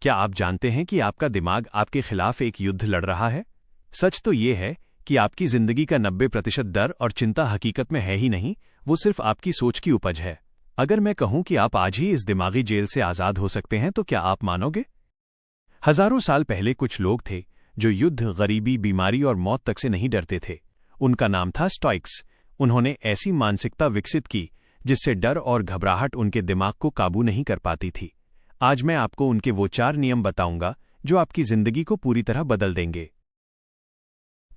क्या आप जानते हैं कि आपका दिमाग आपके खिलाफ एक युद्ध लड़ रहा है? सच तो ये है कि आपकी जिंदगी का 90% डर और चिंता हकीकत में है ही नहीं, वो सिर्फ आपकी सोच की उपज है। अगर मैं कहूं कि आप आज ही इस दिमागी जेल से आजाद हो सकते हैं तो क्या आप मानोगे? हजारों साल पहले कुछ लोग थे जो युद्ध, गरीबी, बीमारी और मौत तक से नहीं डरते थे। उनका नाम था स्टोइक्स। उन्होंने ऐसी मानसिकता विकसित की जिससे डर और घबराहट उनके दिमाग को काबू नहीं कर पाती थी। आज मैं आपको उनके वो 4 नियम बताऊंगा जो आपकी जिंदगी को पूरी तरह बदल देंगे।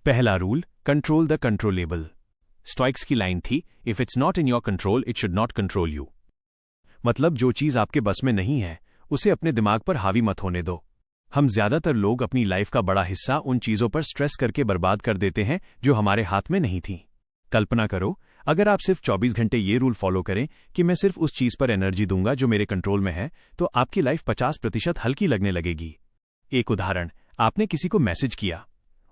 पहला rule, control the controllable. Stoics की लाइन थी, if it's not in your control it should not control you. मतलब जो चीज आपके बस में नहीं है उसे अपने दिमाग पर हावी मत होने दो। हम ज्यादातर लोग अपनी लाइफ का बड़ा हिस्सा उन चीजों पर स्ट्रेस करके बर्बाद कर देते हैं जो हमारे हाथ में नहीं थी। कल्पना करो, अगर आप सिर्फ 24 घंटे ये रूल फॉलो करें कि मैं सिर्फ उस चीज पर एनर्जी दूंगा जो मेरे कंट्रोल में है, तो आपकी लाइफ 50% हल्की लगने लगेगी। एक उदाहरण, आपने किसी को मैसेज किया,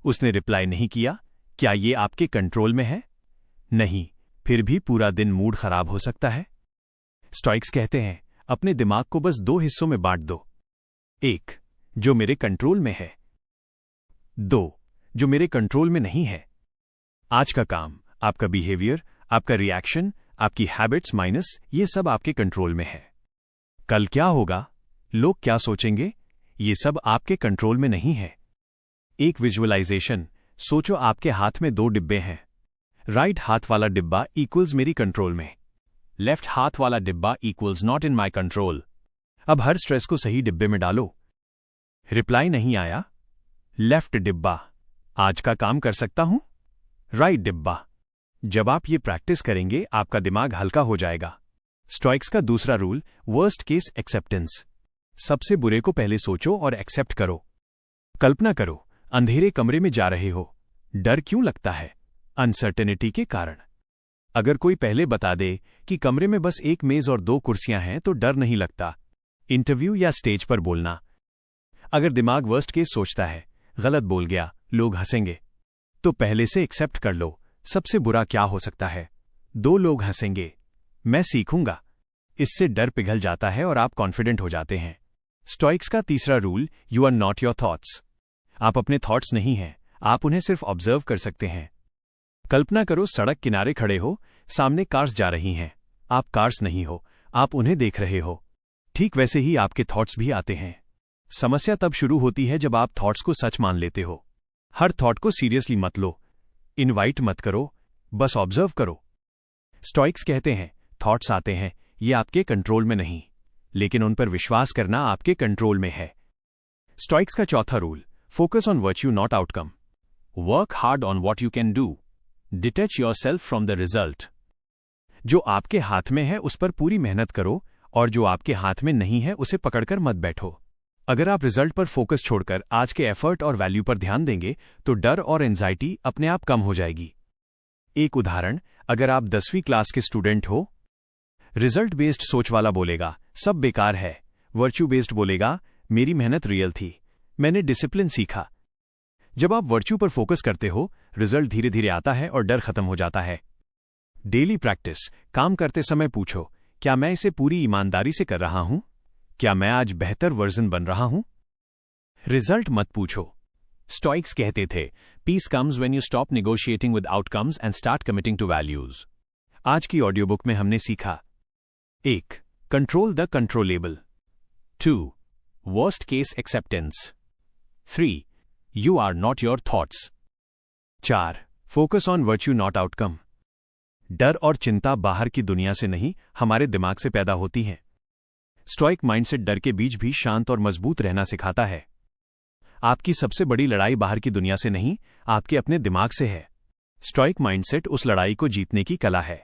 उसने रिप्लाई नहीं किया। क्या ये आपके कंट्रोल में है? नहीं। फिर भी पूरा दिन मूड खराब हो सकता है। स्टोइक्स कहते हैं, अपने दिमाग को बस 2 हिस्सों में बांट दो। 1. जो मेरे कंट्रोल में है। 2. जो मेरे कंट्रोल में नहीं है। आज का काम, आपका बिहेवियर, आपका रिएक्शन, आपकी हैबिट्स माइनस ये सब आपके कंट्रोल में है। कल क्या होगा, लोग क्या सोचेंगे, ये सब आपके कंट्रोल में नहीं है। एक विजुअलाइजेशन, सोचो आपके हाथ में 2 डिब्बे हैं। राइट हाथ वाला डिब्बा इक्वल्स मेरी कंट्रोल में, लेफ्ट हाथ वाला डिब्बा equals not in my control. अब हर स्ट्रेस को सही डिब्बे में डालो। रिप्लाई नहीं आया, लेफ्ट डिब्बा। आज का काम कर सकता हूं, राइट डिब्बा। जब आप ये प्रैक्टिस करेंगे आपका दिमाग हल्का हो जाएगा। स्टोइक्स का दूसरा रूल, वर्स्ट केस एक्सेप्टेंस। सबसे बुरे को पहले सोचो और एक्सेप्ट करो। कल्पना करो, अंधेरे कमरे में जा रहे हो। डर क्यों लगता है? अनसर्टेनिटी के कारण। अगर कोई पहले बता दे कि कमरे में बस एक मेज और 2 कुर्सियां हैं तो डर नहीं लगता। इंटरव्यू या स्टेज पर बोलना। अगर दिमाग वर्स्ट केस सोचता है, गलत बोल गया, लोग हंसेंगे, तो पहले से एक्सेप्ट कर लो, सबसे बुरा क्या हो सकता है? 2 लोग हंसेंगे, मैं सीखूंगा। इससे डर पिघल जाता है और आप कॉन्फिडेंट हो जाते हैं। स्टोइक्स का तीसरा rule, you are not your thoughts. आप अपने थॉट्स नहीं हैं, आप उन्हें सिर्फ ऑब्जर्व कर सकते हैं। कल्पना करो, सड़क किनारे खड़े हो, सामने कार्स जा रही हैं। आप कार्स नहीं हो, आप उन्हें देख रहे हो। ठीक वैसे ही आपके थॉट्स भी आते हैं। समस्या तब शुरू होती है जब आप थॉट्स को सच मान लेते हो। हर थॉट को सीरियसली मत लो, इनवाइट मत करो, बस ऑब्जर्व करो। स्टोइक्स कहते हैं, थॉट्स आते हैं, ये आपके कंट्रोल में नहीं, लेकिन उन पर विश्वास करना आपके कंट्रोल में है। स्टोइक्स का चौथा rule, focus on virtue not outcome. Work hard on what you can do, detach yourself from the result. जो आपके हाथ में है उस पर पूरी मेहनत करो, और जो आपके हाथ में नहीं है उसे पकड़कर मत बैठो। अगर आप रिजल्ट पर फोकस छोड़कर आज के एफर्ट और वैल्यू पर ध्यान देंगे तो डर और एंजाइटी अपने आप कम हो जाएगी। एक उदाहरण, अगर आप 10वीं क्लास के स्टूडेंट हो, रिजल्ट बेस्ड सोच वाला बोलेगा सब बेकार है, वर्च्यू बेस्ड बोलेगा मेरी मेहनत रियल थी, मैंने डिसिप्लिन सीखा। जब आप वर्च्यू पर फोकस करते हो, रिजल्ट धीरे धीरे आता है और डर खत्म हो जाता है। डेली प्रैक्टिस, काम करते समय पूछो, क्या मैं इसे पूरी ईमानदारी से कर रहा हूं? क्या मैं आज बेहतर वर्जन बन रहा हूं? रिजल्ट मत पूछो। स्टोइक्स कहते थे, peace comes when you stop negotiating with outcomes and start committing to values. आज की ऑडियो बुक में हमने सीखा, 1. Control the controllable. 2. Worst case acceptance. 3. You are not your thoughts. 4. Focus on virtue not outcome. डर और चिंता बाहर की दुनिया से नहीं, हमारे दिमाग से पैदा होती हैं। स्टोइक माइंडसेट डर के बीच भी शांत और मजबूत रहना सिखाता है। आपकी सबसे बड़ी लड़ाई बाहर की दुनिया से नहीं, आपके अपने दिमाग से है। स्टोइक माइंडसेट उस लड़ाई को जीतने की कला है।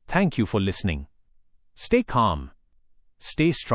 Thank you for listening. Stay calm, stay strong.